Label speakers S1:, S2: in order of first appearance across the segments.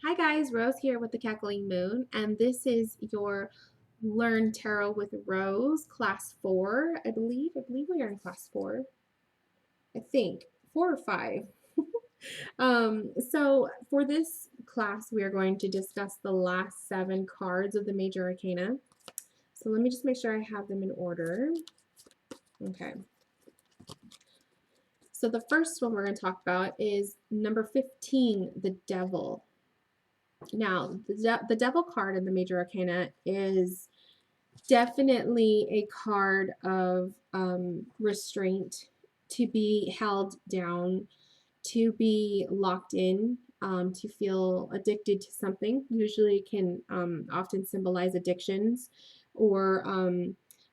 S1: Hi guys, Rose here with the Cackling Moon, and this is your Learn Tarot with Rose, class 4, I believe. I believe we are in class 4. I think 4 or 5. So for this class, we are going to discuss the last 7 cards of the Major Arcana. So let me just make sure I have them in order. Okay. So the first one we're going to talk about is number 15, the Devil. Now, the Devil card in the Major Arcana is definitely a card of restraint, to be held down, to be locked in, to feel addicted to something. Usually it can often symbolize addictions or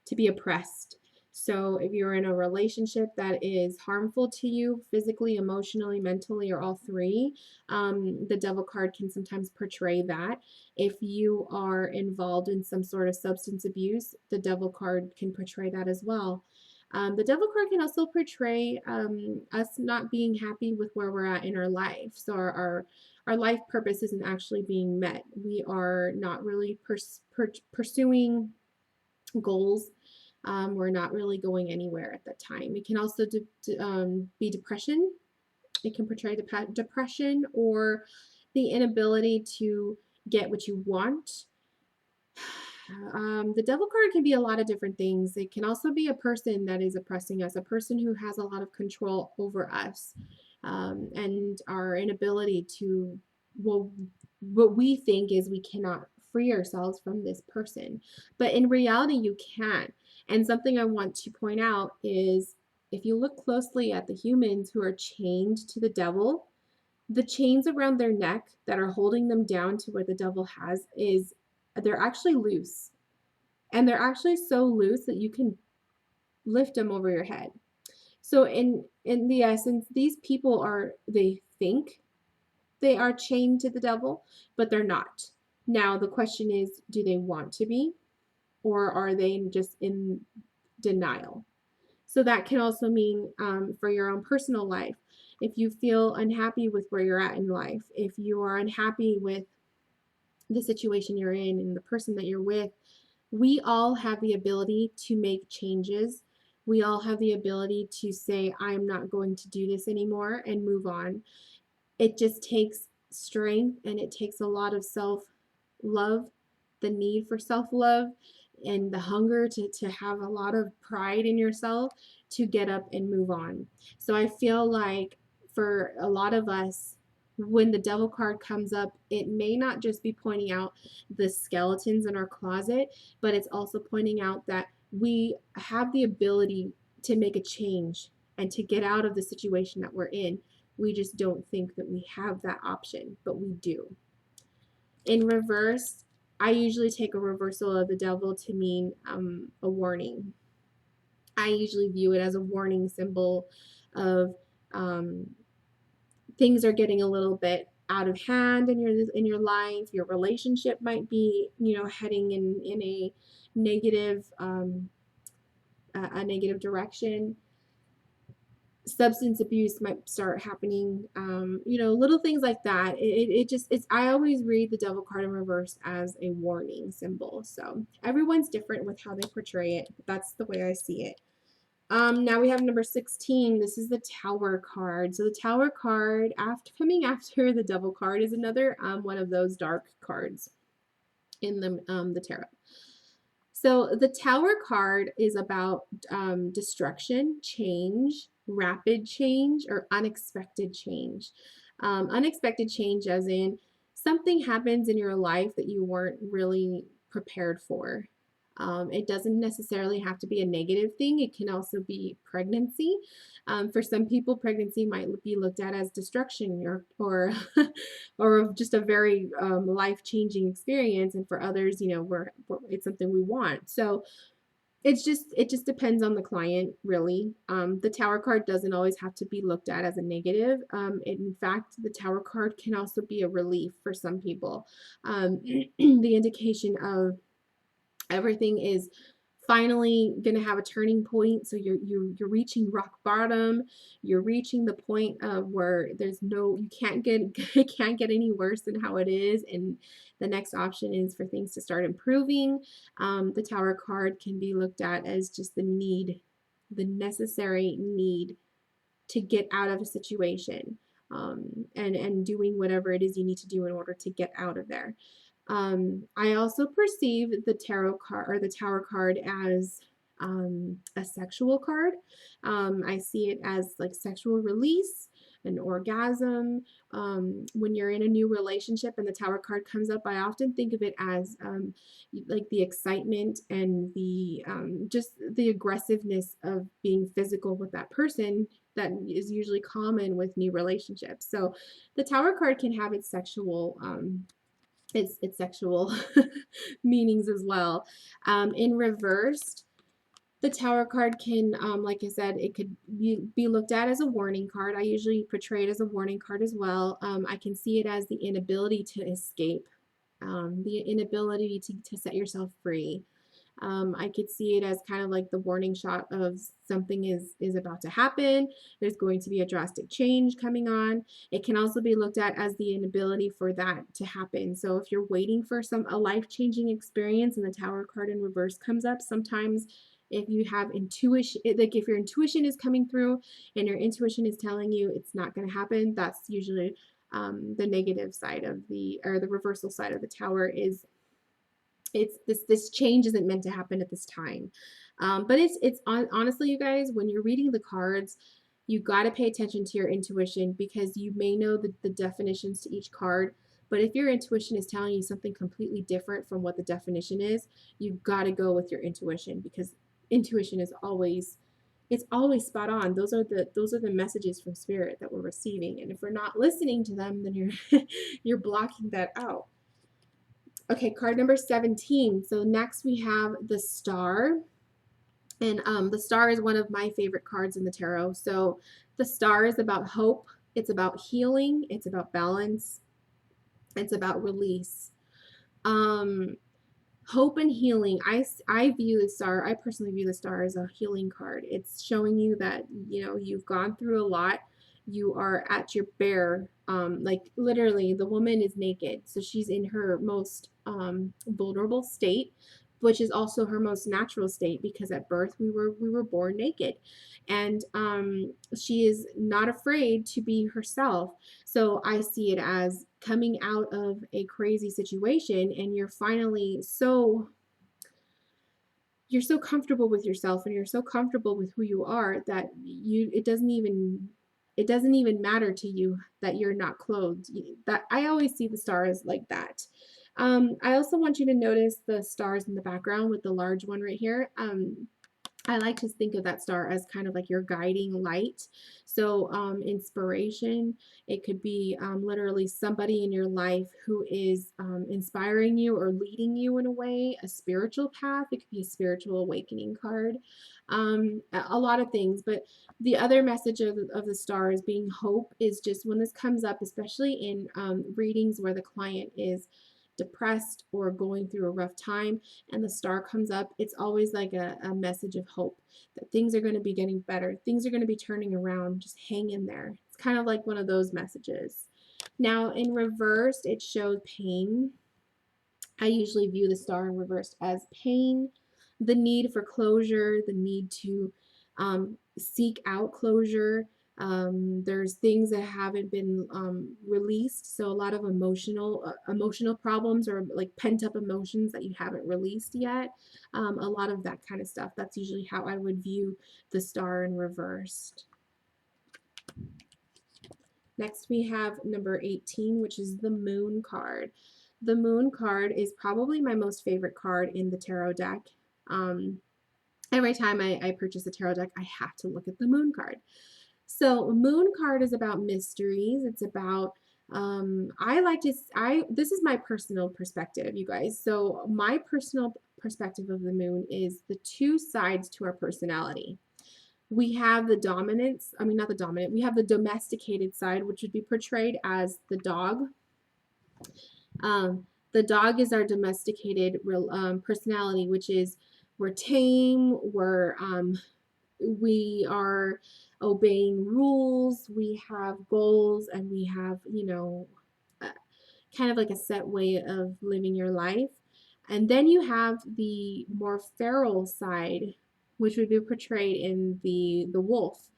S1: to be oppressed. So if you're in a relationship that is harmful to you physically, emotionally, mentally, or all three, the devil card can sometimes portray that. If you are involved in some sort of substance abuse, the devil card can portray that as well. The devil card can also portray us not being happy with where we're at in our life. So our life purpose isn't actually being met. We are not really pursuing goals. We're not really going anywhere at that time. It can also be depression. It can portray depression or the inability to get what you want. The devil card can be a lot of different things. It can also be a person that is oppressing us, a person who has a lot of control over us, and our inability to, well, what we think is we cannot free ourselves from this person. But in reality, you can. And something I want to point out is if you look closely at the humans who are chained to the devil, the chains around their neck that are holding them down to what the devil has is they're actually loose. And they're actually so loose that you can lift them over your head. So in the essence, these people they think they are chained to the devil, but they're not. Now the question is, do they want to be, or are they just in denial? So that can also mean for your own personal life. If you feel unhappy with where you're at in life, if you are unhappy with the situation you're in and the person that you're with, we all have the ability to make changes. We all have the ability to say, I'm not going to do this anymore and move on. It just takes strength and it takes a lot of self love, the need for self love, and the hunger to have a lot of pride in yourself to get up and move on. So I feel like for a lot of us, when the devil card comes up, it may not just be pointing out the skeletons in our closet, but it's also pointing out that we have the ability to make a change and to get out of the situation that we're in. We just don't think that we have that option, but we do. In reverse, I usually take a reversal of the devil to mean a warning. I usually view it as a warning symbol of um, things are getting a little bit out of hand in your life. Your relationship might be, heading in a negative direction. Substance abuse might start happening, little things like that. I always read the devil card in reverse as a warning symbol. So everyone's different with how they portray it. But that's the way I see it. Now we have number 16. This is the Tower card. So the Tower card, coming after the Devil card, is another one of those dark cards in the tarot. So the Tower card is about destruction, change, rapid change, or unexpected change. Unexpected change as in something happens in your life that you weren't really prepared for. It doesn't necessarily have to be a negative thing. It can also be pregnancy. For some people, pregnancy might be looked at as destruction or or just a very life-changing experience. And for others, it's something we want. So it just depends on the client, really. The Tower card doesn't always have to be looked at as a negative. In fact, the Tower card can also be a relief for some people. The indication of everything is finally gonna have a turning point. So you're reaching rock bottom. You're reaching the point of where there's no, you can't get it can't get any worse than how it is. And the next option is for things to start improving. The Tower card can be looked at as just the need, the necessary need to get out of a situation, and doing whatever it is you need to do in order to get out of there. I also perceive the tarot card or the Tower card as a sexual card. I see it as like sexual release, an orgasm. When you're in a new relationship and the Tower card comes up, I often think of it as like the excitement and the just the aggressiveness of being physical with that person that is usually common with new relationships. So the Tower card can have its sexual its sexual meanings as well. In reversed, the Tower card can, like I said, it could be looked at as a warning card. I usually portray it as a warning card as well. I can see it as the inability to escape, the inability to set yourself free. I could see it as kind of like the warning shot of something is about to happen. There's going to be a drastic change coming on. It can also be looked at as the inability for that to happen. So if you're waiting for a life-changing experience and the Tower card in reverse comes up, sometimes if you have intuition, like if your intuition is coming through and your intuition is telling you it's not going to happen, that's usually the negative side of or the reversal side of the Tower is it's this change isn't meant to happen at this time. But honestly, you guys, when you're reading the cards, you got to pay attention to your intuition because you may know the definitions to each card. But if your intuition is telling you something completely different from what the definition is, you've got to go with your intuition because intuition is always, it's always spot on. Those are the messages from spirit that we're receiving. And if we're not listening to them, then you're you're blocking that out. Okay, card number 17. So next we have the Star. And the Star is one of my favorite cards in the tarot. So the Star is about hope. It's about healing. It's about balance. It's about release. Hope and healing. I view the Star, I personally view the Star as a healing card. It's showing you that, you know, you've gone through a lot. You are at your bare, like literally the woman is naked. So she's in her most vulnerable state, which is also her most natural state because at birth we were born naked. And she is not afraid to be herself. So I see it as coming out of a crazy situation and you're finally you're so comfortable with yourself and you're so comfortable with who you are that it doesn't even matter to you that you're not clothed. That I always see the stars like that. I also want you to notice the stars in the background with the large one right here. I like to think of that star as kind of like your guiding light. So inspiration, it could be literally somebody in your life who is inspiring you or leading you in a way, a spiritual path. It could be a spiritual awakening card, a lot of things. But the other message of the star is being hope is just when this comes up, especially in readings where the client is depressed or going through a rough time and the star comes up, it's always like a message of hope that things are going to be getting better. Things are going to be turning around. Just hang in there. It's kind of like one of those messages. Now, in reverse, it shows pain. I usually view the star in reverse as pain, the need for closure, the need to seek out closure. There's things that haven't been released, so a lot of emotional problems or like pent up emotions that you haven't released yet. A lot of that kind of stuff. That's usually how I would view the star in reversed. Next we have number 18, which is the Moon card. The Moon card is probably my most favorite card in the tarot deck. Every time I purchase a tarot deck, I have to look at the Moon card. So Moon card is about mysteries. It's about this is my personal perspective, you guys. So my personal perspective of the moon is the two sides to our personality. We have the dominance, I mean not the dominant, we have the domesticated side, which would be portrayed as the dog. The dog is our domesticated personality, which is we're tame, we are obeying rules, we have goals, and we have, uh, kind of like a set way of living your life. And then you have the more feral side, which would be portrayed in the wolf.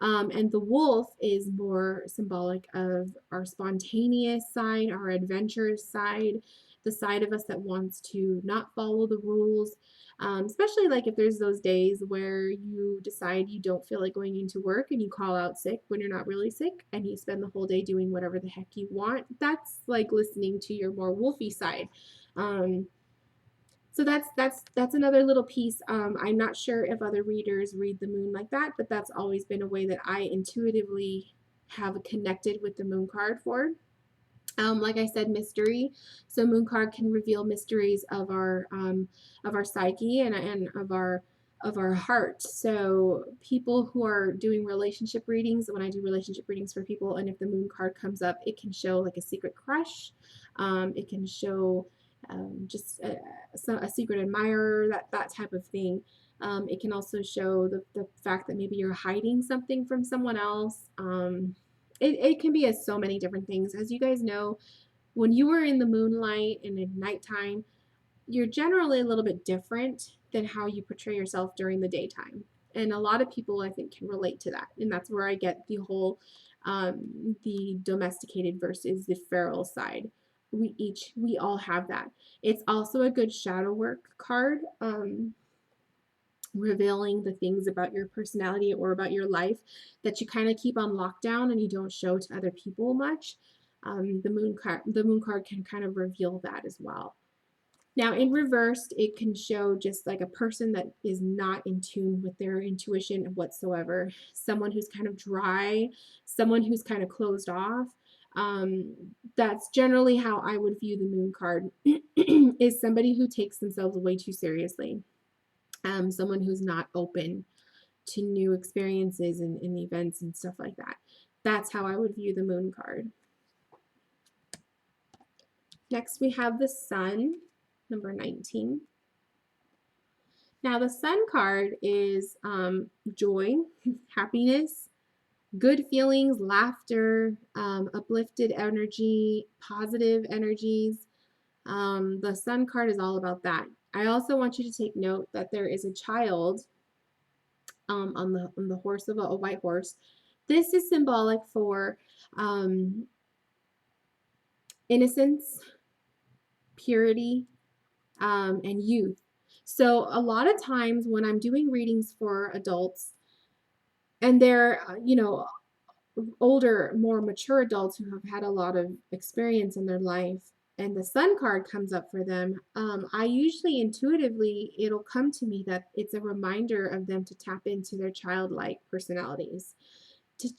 S1: And the wolf is more symbolic of our spontaneous side, our adventurous side, the side of us that wants to not follow the rules. Especially like if there's those days where you decide you don't feel like going into work and you call out sick when you're not really sick and you spend the whole day doing whatever the heck you want. That's like listening to your more wolfy side. Um, so that's another little piece. I'm not sure if other readers read the moon like that, but that's always been a way that I intuitively have connected with the moon card for. Like I said, mystery. So moon card can reveal mysteries of our psyche and of our heart. So people who are doing relationship readings, when I do relationship readings for people, and if the moon card comes up, it can show like a secret crush. It can show just a secret admirer, that type of thing. It can also show the fact that maybe you're hiding something from someone else. It can be as so many different things. As you guys know, when you are in the moonlight and at nighttime, you're generally a little bit different than how you portray yourself during the daytime. And a lot of people, I think, can relate to that. And that's where I get the whole the domesticated versus the feral side. We all have that. It's also a good shadow work card. Revealing the things about your personality or about your life that you kind of keep on lockdown and you don't show to other people much. The moon card can kind of reveal that as well. Now, in reversed, it can show just like a person that is not in tune with their intuition whatsoever. Someone who's kind of dry, someone who's kind of closed off. That's generally how I would view the moon card is somebody who takes themselves way too seriously. Someone who's not open to new experiences and events and stuff like that. That's how I would view the moon card. Next, we have the sun, number 19. Now, the sun card is joy, happiness, good feelings, laughter, uplifted energy, positive energies. The sun card is all about that. I also want you to take note that there is a child on the horse of a white horse. This is symbolic for innocence, purity, and youth. So a lot of times when I'm doing readings for adults, and they're older, more mature adults who have had a lot of experience in their life, and the sun card comes up for them, I usually intuitively, it'll come to me that it's a reminder of them to tap into their childlike personalities, to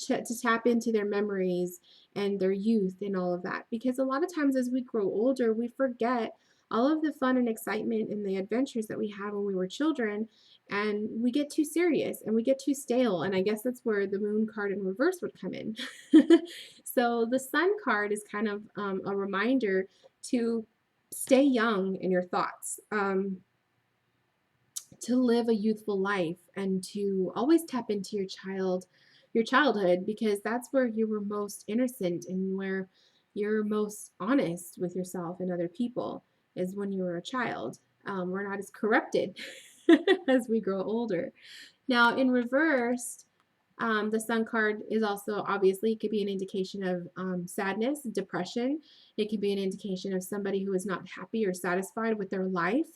S1: tap into their memories and their youth and all of that. Because a lot of times as we grow older, we forget all of the fun and excitement and the adventures that we had when we were children, and we get too serious and we get too stale. And I guess that's where the moon card in reverse would come in. So the sun card is kind of a reminder to stay young in your thoughts, to live a youthful life, and to always tap into your childhood, because that's where you were most innocent and where you're most honest with yourself and other people, is when you were a child. We're not as corrupted as we grow older. Now, in reverse, the sun card is also, obviously, it could be an indication of sadness, depression. It could be an indication of somebody who is not happy or satisfied with their life,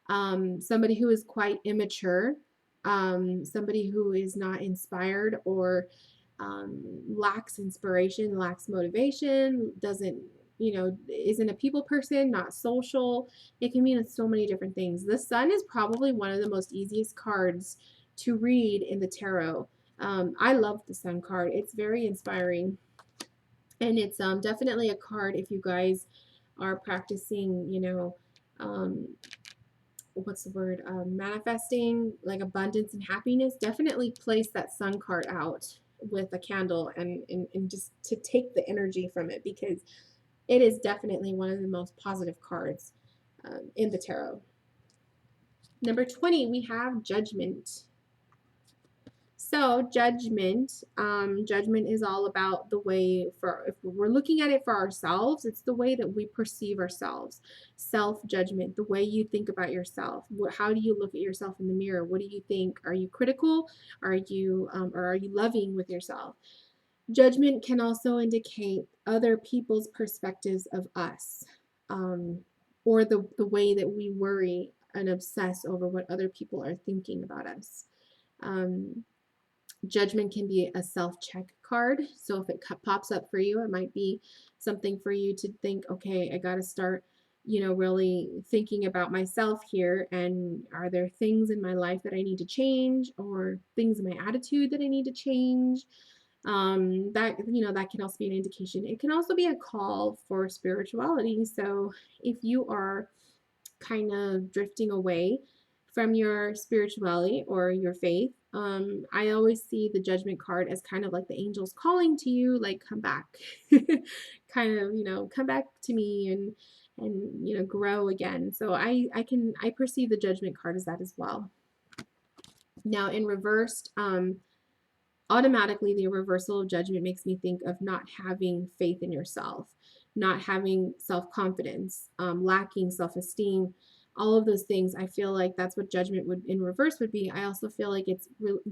S1: somebody who is quite immature, somebody who is not inspired or lacks inspiration, lacks motivation, doesn't, isn't a people person, not social. It can mean so many different things. The sun is probably one of the most easiest cards to read in the tarot. I love the sun card. It's very inspiring. And it's definitely a card if you guys are practicing, what's the word, manifesting like abundance and happiness. Definitely place that sun card out with a candle and just to take the energy from it, because it is definitely one of the most positive cards in the tarot. Number 20, we have Judgment. So judgment is all about the way, for if we're looking at it for ourselves, it's the way that we perceive ourselves. Self-judgment, the way you think about yourself. How do you look at yourself in the mirror? What do you think? Are you critical? Or are you loving with yourself? Judgment can also indicate other people's perspectives of us, or the way that we worry and obsess over what other people are thinking about us. Um, Judgment can be a self-check card. So if it pops up for you, it might be something for you to think, okay, I got to start, really thinking about myself here. And are there things in my life that I need to change, or things in my attitude that I need to change? That can also be an indication. It can also be a call for spirituality. So if you are kind of drifting away from your spirituality or your faith, I always see the Judgment card as kind of like the angels calling to you, like, come back, kind of, come back to me, and grow again. So I perceive the Judgment card as that as well. Now in reversed, automatically the reversal of Judgment makes me think of not having faith in yourself, not having self-confidence, lacking self-esteem, all of those things. I feel like that's what Judgment would in reverse would be. I also feel like it's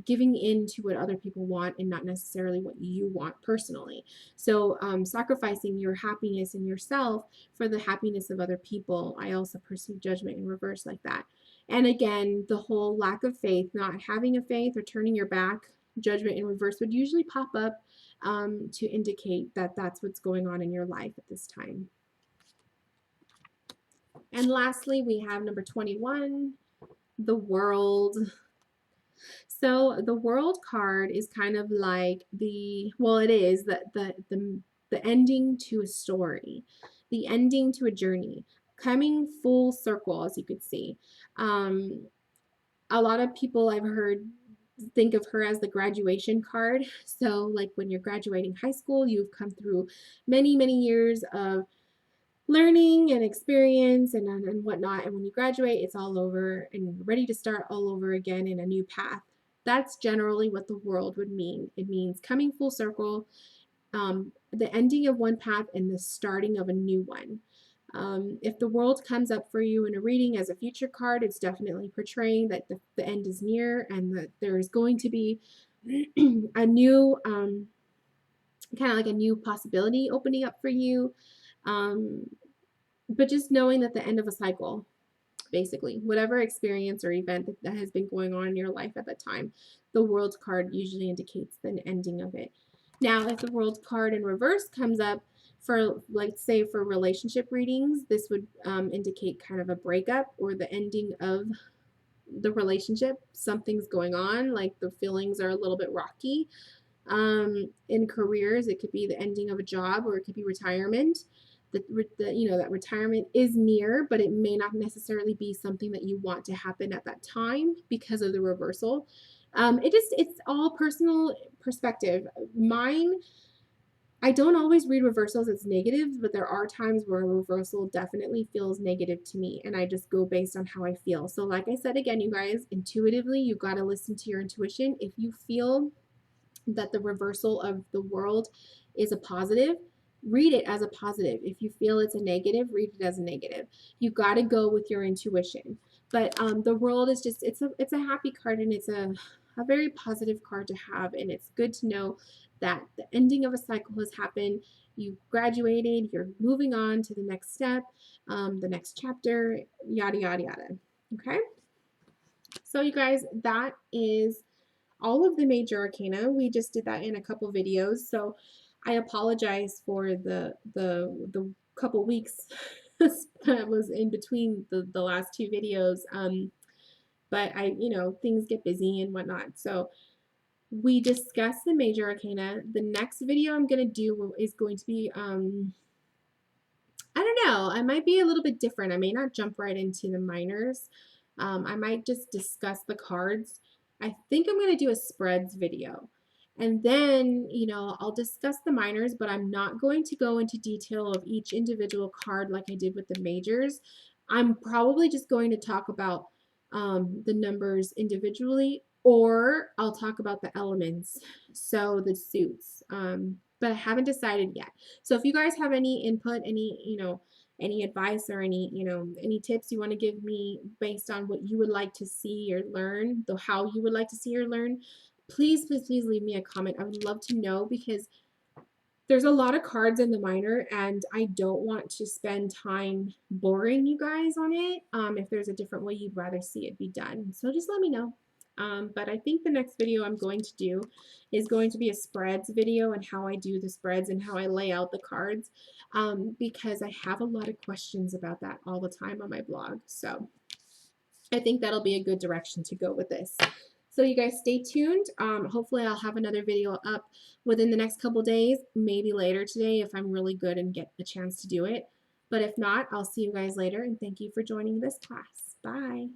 S1: giving in to what other people want and not necessarily what you want personally. So sacrificing your happiness in yourself for the happiness of other people. I also perceive Judgment in reverse like that. And again, the whole lack of faith, not having a faith or turning your back, Judgment in reverse would usually pop up to indicate that that's what's going on in your life at this time. And lastly, we have number 21, the World. So the World card is kind of like it is the ending to a story, the ending to a journey, coming full circle, as you could see. A lot of people I've heard think of her as the graduation card. So like when you're graduating high school, you've come through many, many years of learning and experience and whatnot. And when you graduate, it's all over and you're ready to start all over again in a new path. That's generally what the World would mean. It means coming full circle, the ending of one path and the starting of a new one. If the World comes up for you in a reading as a future card, it's definitely portraying that the end is near and that there's going to be a new, kind of like a new possibility opening up for you. But just knowing that the end of a cycle, basically, whatever experience or event that has been going on in your life at that time, the World card usually indicates the ending of it. Now, if the World card in reverse comes up for, like, say, for relationship readings, this would indicate kind of a breakup or the ending of the relationship. Something's going on, like the feelings are a little bit rocky. In careers, it could be the ending of a job or it could be retirement. That retirement is near, but it may not necessarily be something that you want to happen at that time because of the reversal. It's all personal perspective. Mine, I don't always read reversals as negative, but there are times where a reversal definitely feels negative to me, and I just go based on how I feel. So like I said again, you guys, intuitively, you got to listen to your intuition. If you feel that the reversal of the World is a positive, read it as a positive. If you feel it's a negative, read it as a negative. You got to go with your intuition. But the World is just, it's a happy card, and it's a very positive card to have, and it's good to know that the ending of a cycle has happened. You graduated, you're moving on to the next step, the next chapter, yada, yada, yada. Okay? So you guys, that is all of the major arcana. We just did that in a couple videos, so I apologize for the couple weeks that was in between the last two videos. But things get busy and whatnot. So we discussed the major arcana. The next video I'm gonna do is going to be I don't know, I might be a little bit different. I may not jump right into the minors. I might just discuss the cards. I think I'm going to do a spreads video. And then, I'll discuss the minors, but I'm not going to go into detail of each individual card like I did with the majors. I'm probably just going to talk about the numbers individually, or I'll talk about the elements, so the suits. But I haven't decided yet. So if you guys have any input, any, any advice or any, any tips you want to give me based on what you would like to see or learn, the how you would like to see or learn, please, please, please leave me a comment. I would love to know, because there's a lot of cards in the minor, and I don't want to spend time boring you guys on it. If there's a different way you'd rather see it be done, so just let me know. But I think the next video I'm going to do is going to be a spreads video, and how I do the spreads and how I lay out the cards, because I have a lot of questions about that all the time on my blog. So I think that'll be a good direction to go with this. So you guys stay tuned. Hopefully I'll have another video up within the next couple days, maybe later today if I'm really good and get the chance to do it. But if not, I'll see you guys later, and thank you for joining this class. Bye.